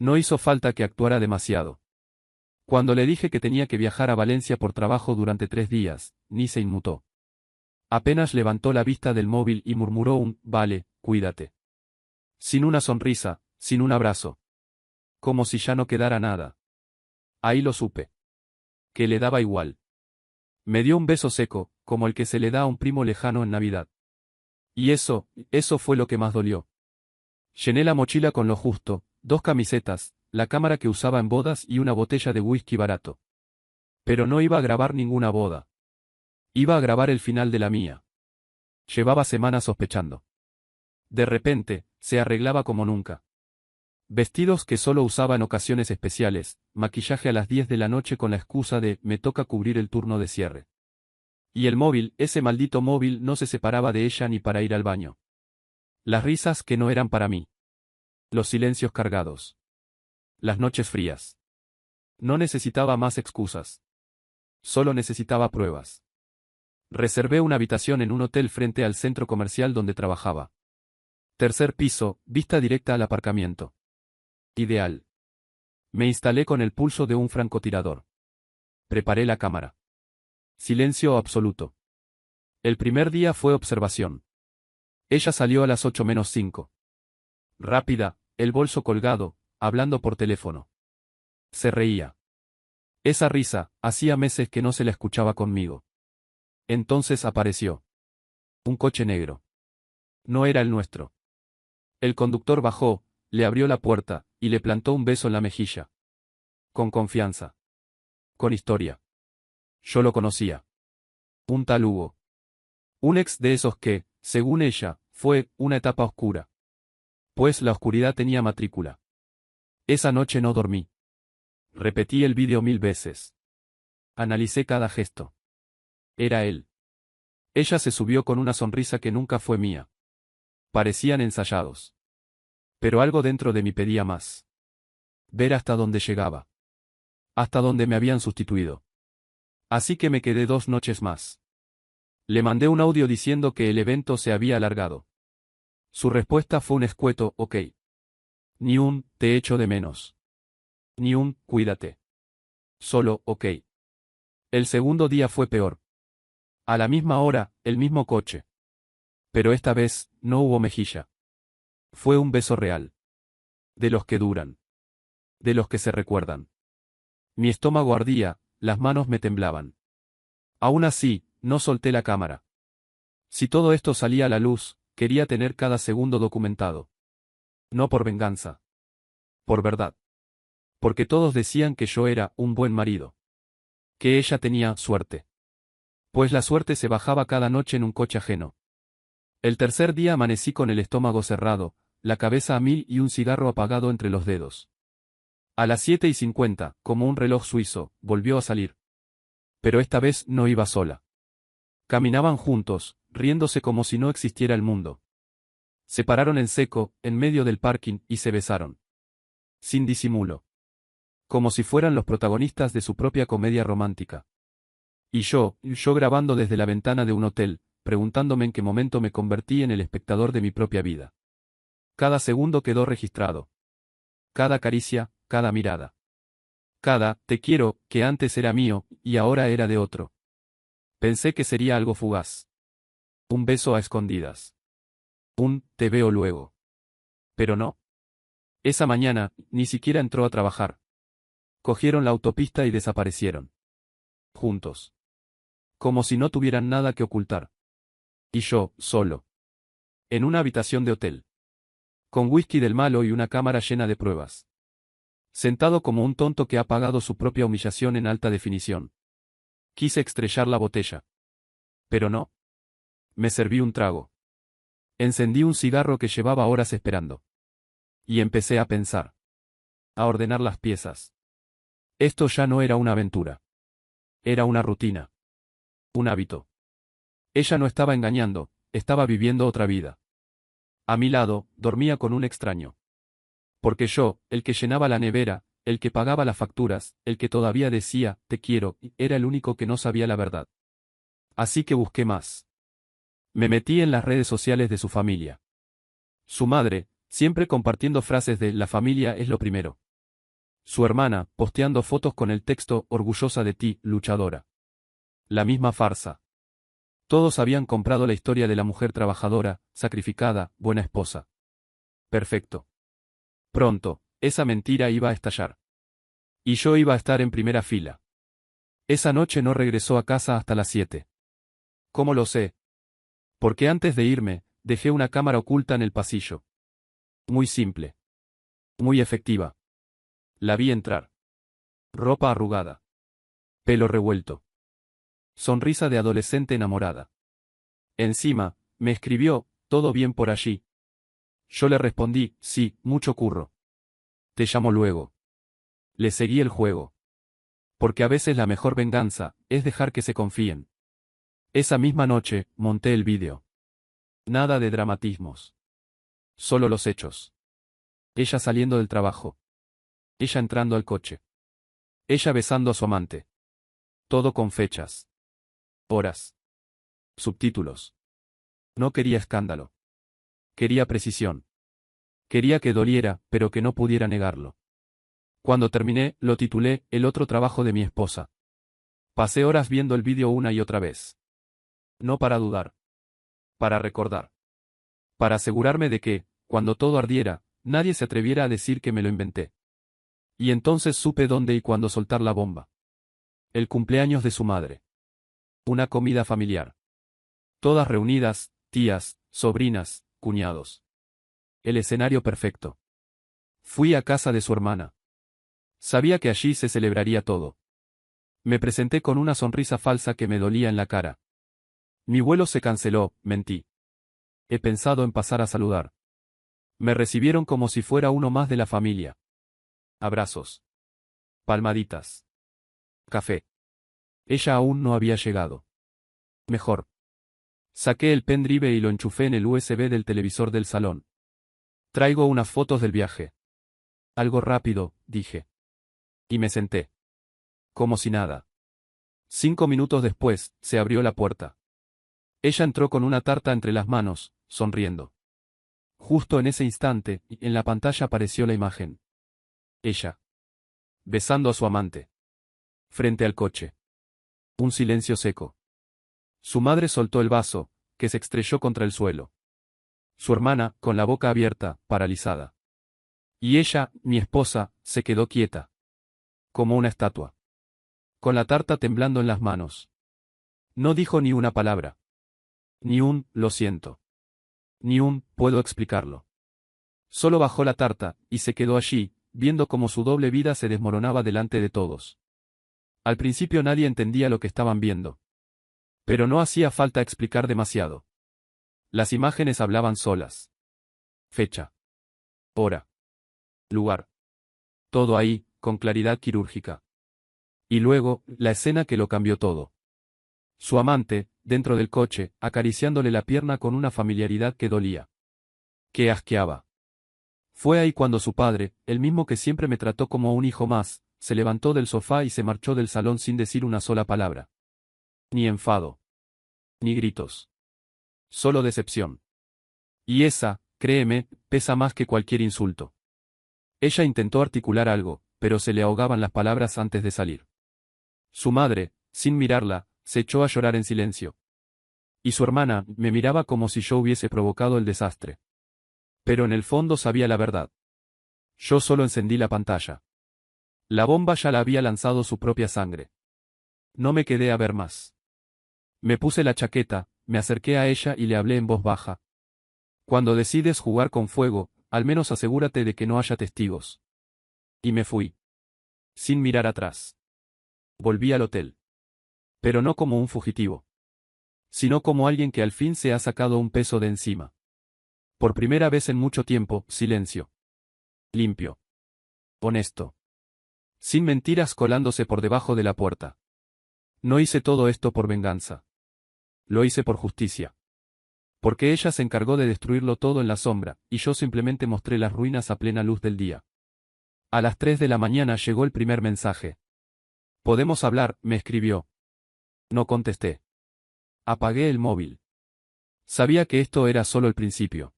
No hizo falta que actuara demasiado. Cuando le dije que tenía que viajar a Valencia por trabajo durante 3 días, ni se inmutó. Apenas levantó la vista del móvil y murmuró un «vale, cuídate». Sin una sonrisa, sin un abrazo. Como si ya no quedara nada. Ahí lo supe. Que le daba igual. Me dio un beso seco, como el que se le da a un primo lejano en Navidad. Y eso fue lo que más dolió. Llené la mochila con lo justo, 2 camisetas, la cámara que usaba en bodas y una botella de whisky barato. Pero no iba a grabar ninguna boda. Iba a grabar el final de la mía. Llevaba semanas sospechando. De repente, se arreglaba como nunca. Vestidos que solo usaba en ocasiones especiales, maquillaje a las 10 de la noche con la excusa de «me toca cubrir el turno de cierre». Y el móvil, ese maldito móvil no se separaba de ella ni para ir al baño. Las risas que no eran para mí. Los silencios cargados. Las noches frías. No necesitaba más excusas. Solo necesitaba pruebas. Reservé una habitación en un hotel frente al centro comercial donde trabajaba. 3er piso, vista directa al aparcamiento. Ideal. Me instalé con el pulso de un francotirador. Preparé la cámara. Silencio absoluto. El primer día fue observación. Ella salió a las 8:05. Rápida, el bolso colgado, hablando por teléfono. Se reía. Esa risa, hacía meses que no se la escuchaba conmigo. Entonces apareció. Un coche negro. No era el nuestro. El conductor bajó, le abrió la puerta, y le plantó un beso en la mejilla. Con confianza. Con historia. Yo lo conocía. Un tal Hugo. Un ex de esos que, según ella, fue una etapa oscura. Pues la oscuridad tenía matrícula. Esa noche no dormí. Repetí el vídeo 1000 veces. Analicé cada gesto. Era él. Ella se subió con una sonrisa que nunca fue mía. Parecían ensayados. Pero algo dentro de mí pedía más. Ver hasta dónde llegaba. Hasta dónde me habían sustituido. Así que me quedé 2 noches más. Le mandé un audio diciendo que el evento se había alargado. Su respuesta fue un escueto «ok». Ni un «te echo de menos». Ni un «cuídate». Solo «ok». El segundo día fue peor. A la misma hora, el mismo coche. Pero esta vez, no hubo mejilla. Fue un beso real. De los que duran. De los que se recuerdan. Mi estómago ardía, las manos me temblaban. Aún así, no solté la cámara. Si todo esto salía a la luz, quería tener cada segundo documentado. No por venganza. Por verdad. Porque todos decían que yo era un buen marido. Que ella tenía suerte. Pues la suerte se bajaba cada noche en un coche ajeno. El tercer día amanecí con el estómago cerrado, la cabeza a 1000 y un cigarro apagado entre los dedos. A las 7:50, como un reloj suizo, volvió a salir. Pero esta vez no iba sola. Caminaban juntos, riéndose como si no existiera el mundo. Se pararon en seco, en medio del parking, y se besaron. Sin disimulo. Como si fueran los protagonistas de su propia comedia romántica. Y yo grabando desde la ventana de un hotel, preguntándome en qué momento me convertí en el espectador de mi propia vida. Cada segundo quedó registrado. Cada caricia, cada mirada. Cada «te quiero», que antes era mío, y ahora era de otro. Pensé que sería algo fugaz. Un beso a escondidas. Un «te veo luego». Pero no. Esa mañana, ni siquiera entró a trabajar. Cogieron la autopista y desaparecieron. Juntos. Como si no tuvieran nada que ocultar. Y yo, solo. En una habitación de hotel. Con whisky del malo y una cámara llena de pruebas. Sentado como un tonto que ha pagado su propia humillación en alta definición. Quise estrellar la botella. Pero no. Me serví un trago. Encendí un cigarro que llevaba horas esperando. Y empecé a pensar. A ordenar las piezas. Esto ya no era una aventura. Era una rutina. Un hábito. Ella no estaba engañando, estaba viviendo otra vida. A mi lado, dormía con un extraño. Porque yo, el que llenaba la nevera, el que pagaba las facturas, el que todavía decía, «te quiero», era el único que no sabía la verdad. Así que busqué más. Me metí en las redes sociales de su familia. Su madre, siempre compartiendo frases de «la familia es lo primero». Su hermana, posteando fotos con el texto "orgullosa de ti, luchadora". La misma farsa. Todos habían comprado la historia de la mujer trabajadora, sacrificada, buena esposa. Perfecto. Pronto, esa mentira iba a estallar. Y yo iba a estar en primera fila. Esa noche no regresó a casa hasta las 7. ¿Cómo lo sé? Porque antes de irme, dejé una cámara oculta en el pasillo. Muy simple. Muy efectiva. La vi entrar. Ropa arrugada. Pelo revuelto. Sonrisa de adolescente enamorada. Encima, me escribió, ¿todo bien por allí? Yo le respondí, sí, mucho curro. Te llamo luego. Le seguí el juego. Porque a veces la mejor venganza, es dejar que se confíen. Esa misma noche, monté el vídeo. Nada de dramatismos. Solo los hechos. Ella saliendo del trabajo. Ella entrando al coche. Ella besando a su amante. Todo con fechas. Horas. Subtítulos. No quería escándalo. Quería precisión. Quería que doliera, pero que no pudiera negarlo. Cuando terminé, lo titulé "El otro trabajo de mi esposa". Pasé horas viendo el vídeo una y otra vez. No para dudar. Para recordar. Para asegurarme de que, cuando todo ardiera, nadie se atreviera a decir que me lo inventé. Y entonces supe dónde y cuándo soltar la bomba. El cumpleaños de su madre. Una comida familiar. Todas reunidas, tías, sobrinas, cuñados. El escenario perfecto. Fui a casa de su hermana. Sabía que allí se celebraría todo. Me presenté con una sonrisa falsa que me dolía en la cara. Mi vuelo se canceló, mentí. He pensado en pasar a saludar. Me recibieron como si fuera uno más de la familia. Abrazos. Palmaditas. Café. Ella aún no había llegado. Mejor. Saqué el pendrive y lo enchufé en el USB del televisor del salón. Traigo unas fotos del viaje. Algo rápido, dije. Y me senté. Como si nada. 5 minutos después, se abrió la puerta. Ella entró con una tarta entre las manos, sonriendo. Justo en ese instante, en la pantalla apareció la imagen. Ella. Besando a su amante. Frente al coche. Un silencio seco. Su madre soltó el vaso, que se estrelló contra el suelo. Su hermana, con la boca abierta, paralizada. Y ella, mi esposa, se quedó quieta. Como una estatua. Con la tarta temblando en las manos. No dijo ni una palabra. Ni un, lo siento. Ni un, puedo explicarlo. Solo bajó la tarta, y se quedó allí, viendo cómo su doble vida se desmoronaba delante de todos. Al principio nadie entendía lo que estaban viendo. Pero no hacía falta explicar demasiado. Las imágenes hablaban solas. Fecha. Hora. Lugar. Todo ahí, con claridad quirúrgica. Y luego, la escena que lo cambió todo. Su amante, dentro del coche, acariciándole la pierna con una familiaridad que dolía. Que asqueaba. Fue ahí cuando su padre, el mismo que siempre me trató como a un hijo más, se levantó del sofá y se marchó del salón sin decir una sola palabra. Ni enfado. Ni gritos. Solo decepción. Y esa, créeme, pesa más que cualquier insulto. Ella intentó articular algo, pero se le ahogaban las palabras antes de salir. Su madre, sin mirarla, se echó a llorar en silencio. Y su hermana me miraba como si yo hubiese provocado el desastre. Pero en el fondo sabía la verdad. Yo solo encendí la pantalla. La bomba ya la había lanzado su propia sangre. No me quedé a ver más. Me puse la chaqueta, me acerqué a ella y le hablé en voz baja. Cuando decides jugar con fuego, al menos asegúrate de que no haya testigos. Y me fui. Sin mirar atrás. Volví al hotel. Pero no como un fugitivo. Sino como alguien que al fin se ha sacado un peso de encima. Por primera vez en mucho tiempo, silencio. Limpio. Honesto. Sin mentiras colándose por debajo de la puerta. No hice todo esto por venganza. Lo hice por justicia. Porque ella se encargó de destruirlo todo en la sombra, y yo simplemente mostré las ruinas a plena luz del día. A las 3 de la mañana llegó el primer mensaje. «Podemos hablar», me escribió. No contesté. Apagué el móvil. Sabía que esto era solo el principio.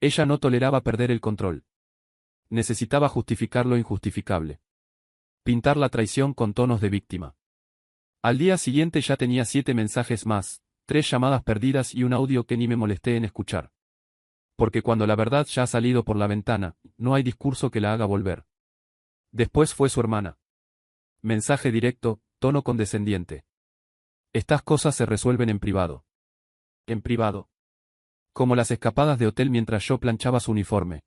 Ella no toleraba perder el control. necesitaba justificar lo injustificable. Pintar la traición con tonos de víctima. Al día siguiente ya tenía 7 mensajes más, 3 llamadas perdidas y un audio que ni me molesté en escuchar. Porque cuando la verdad ya ha salido por la ventana, no hay discurso que la haga volver. Después fue su hermana. Mensaje directo, tono condescendiente. Estas cosas se resuelven en privado. En privado. Como las escapadas de hotel mientras yo planchaba su uniforme.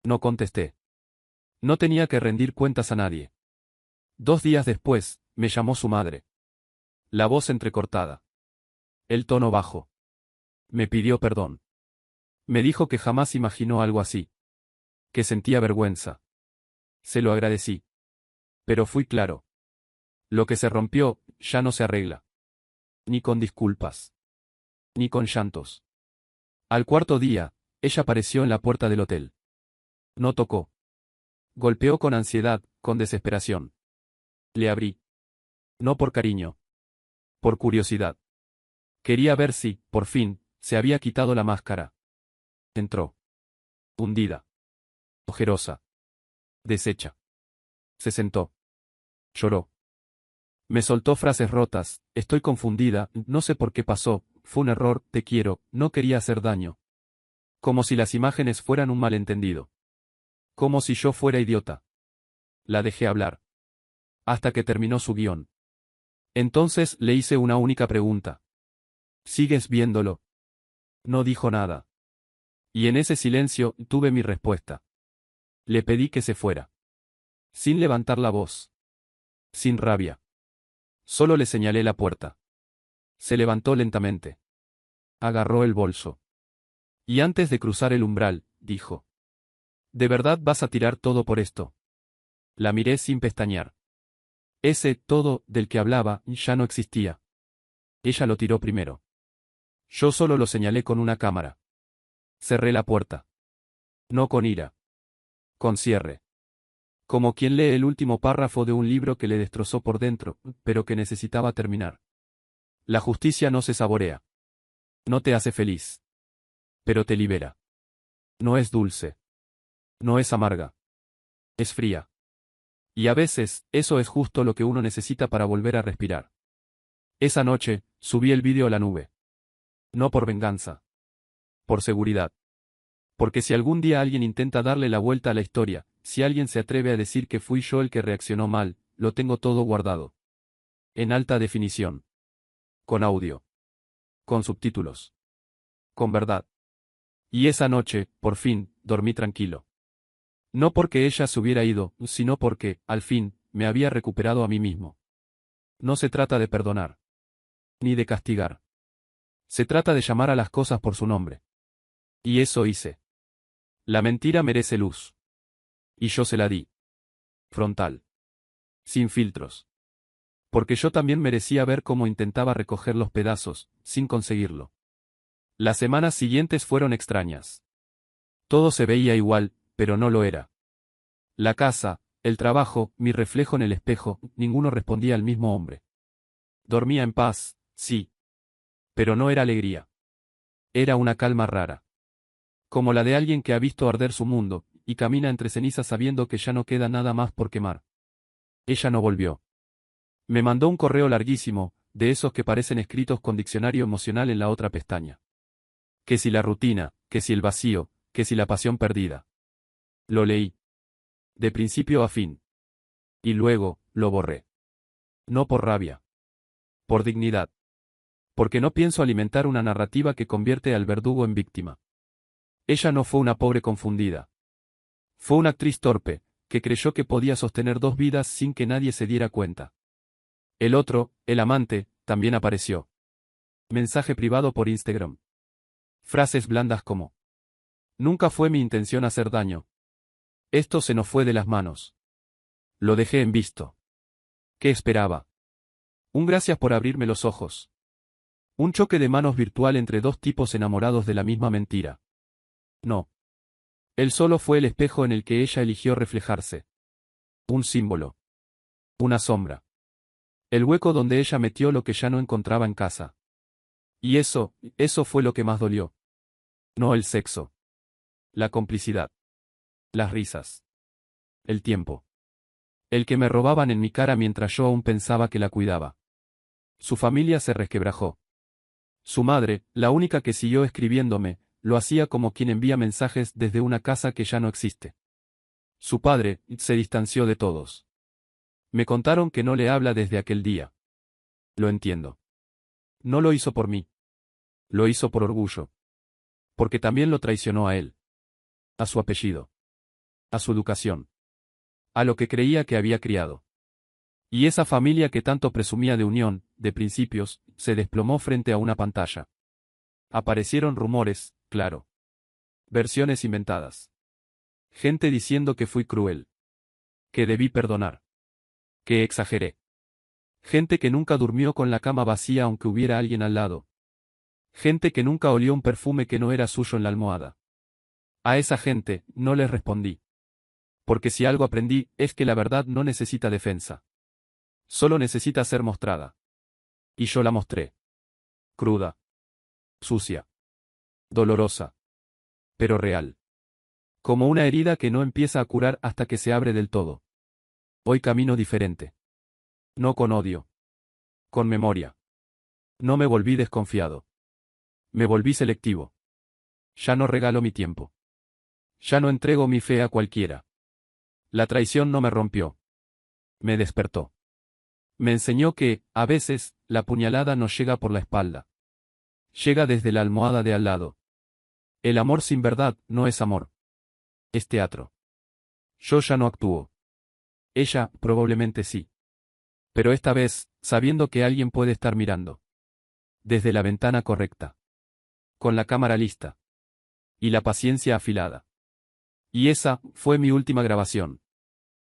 No contesté. No tenía que rendir cuentas a nadie. 2 días después, me llamó su madre. La voz entrecortada. El tono bajo. Me pidió perdón. Me dijo que jamás imaginó algo así. Que sentía vergüenza. Se lo agradecí. Pero fui claro. Lo que se rompió, ya no se arregla. Ni con disculpas. Ni con llantos. Al cuarto día, ella apareció en la puerta del hotel. No tocó. Golpeó con ansiedad, con desesperación. Le abrí. No por cariño. Por curiosidad. Quería ver si, por fin, se había quitado la máscara. Entró. Hundida. Ojerosa. Deshecha. Se sentó. Lloró. Me soltó frases rotas, estoy confundida, no sé por qué pasó, fue un error, te quiero, no quería hacer daño. Como si las imágenes fueran un malentendido. Como si yo fuera idiota. La dejé hablar. Hasta que terminó su guión. Entonces le hice una única pregunta. ¿Sigues viéndolo? No dijo nada. Y en ese silencio tuve mi respuesta. Le pedí que se fuera. Sin levantar la voz. Sin rabia. Solo le señalé la puerta. Se levantó lentamente. Agarró el bolso. Y antes de cruzar el umbral, dijo. ¿De verdad vas a tirar todo por esto? La miré sin pestañear. Ese todo del que hablaba ya no existía. Ella lo tiró primero. Yo solo lo señalé con una cámara. Cerré la puerta. No con ira. Con cierre. Como quien lee el último párrafo de un libro que le destrozó por dentro, pero que necesitaba terminar. La justicia no se saborea. No te hace feliz. Pero te libera. No es dulce. No es amarga. Es fría. Y a veces, eso es justo lo que uno necesita para volver a respirar. Esa noche, subí el vídeo a la nube. No por venganza. Por seguridad. Porque si algún día alguien intenta darle la vuelta a la historia, si alguien se atreve a decir que fui yo el que reaccionó mal, lo tengo todo guardado. En alta definición. Con audio. Con subtítulos. Con verdad. Y esa noche, por fin, dormí tranquilo. No porque ella se hubiera ido, sino porque, al fin, me había recuperado a mí mismo. No se trata de perdonar. Ni de castigar. Se trata de llamar a las cosas por su nombre. Y eso hice. La mentira merece luz. Y yo se la di. Frontal. Sin filtros. Porque yo también merecía ver cómo intentaba recoger los pedazos, sin conseguirlo. Las semanas siguientes fueron extrañas. Todo se veía igual, pero no lo era. La casa, el trabajo, mi reflejo en el espejo, ninguno respondía al mismo hombre. Dormía en paz, sí. Pero no era alegría. Era una calma rara. Como la de alguien que ha visto arder su mundo, y camina entre cenizas sabiendo que ya no queda nada más por quemar. Ella no volvió. Me mandó un correo larguísimo, de esos que parecen escritos con diccionario emocional en la otra pestaña. Que si la rutina, que si el vacío, que si la pasión perdida. Lo leí. De principio a fin. Y luego, lo borré. No por rabia. Por dignidad. Porque no pienso alimentar una narrativa que convierte al verdugo en víctima. Ella no fue una pobre confundida. Fue una actriz torpe, que creyó que podía sostener 2 vidas sin que nadie se diera cuenta. El otro, el amante, también apareció. Mensaje privado por Instagram. Frases blandas como: nunca fue mi intención hacer daño. Esto se nos fue de las manos. Lo dejé en visto. ¿Qué esperaba? Un gracias por abrirme los ojos. Un choque de manos virtual entre 2 tipos enamorados de la misma mentira. No. Él solo fue el espejo en el que ella eligió reflejarse. Un símbolo. Una sombra. El hueco donde ella metió lo que ya no encontraba en casa. Y eso fue lo que más dolió. No el sexo. La complicidad. las risas. El tiempo. El que me robaban en mi cara mientras yo aún pensaba que la cuidaba. Su familia se resquebrajó. Su madre, la única que siguió escribiéndome, lo hacía como quien envía mensajes desde una casa que ya no existe. Su padre se distanció de todos. Me contaron que no le habla desde aquel día. Lo entiendo. No lo hizo por mí. Lo hizo por orgullo. Porque también lo traicionó a él. A su apellido. A su educación. A lo que creía que había criado. Y esa familia que tanto presumía de unión, de principios, se desplomó frente a una pantalla. Aparecieron rumores, claro. Versiones inventadas. Gente diciendo que fui cruel. Que debí perdonar. Que exageré. Gente que nunca durmió con la cama vacía aunque hubiera alguien al lado. Gente que nunca olió un perfume que no era suyo en la almohada. A esa gente, no les respondí. Porque si algo aprendí, es que la verdad no necesita defensa. Solo necesita ser mostrada. Y yo la mostré. Cruda. Sucia. Dolorosa. Pero real. Como una herida que no empieza a curar hasta que se abre del todo. Hoy camino diferente. No con odio. Con memoria. No me volví desconfiado. Me volví selectivo. Ya no regalo mi tiempo. Ya no entrego mi fe a cualquiera. La traición no me rompió. Me despertó. Me enseñó que, a veces, la puñalada no llega por la espalda. Llega desde la almohada de al lado. El amor sin verdad no es amor. Es teatro. Yo ya no actúo. Ella, probablemente sí. Pero esta vez, sabiendo que alguien puede estar mirando. Desde la ventana correcta. Con la cámara lista. Y la paciencia afilada. Y esa, fue mi última grabación.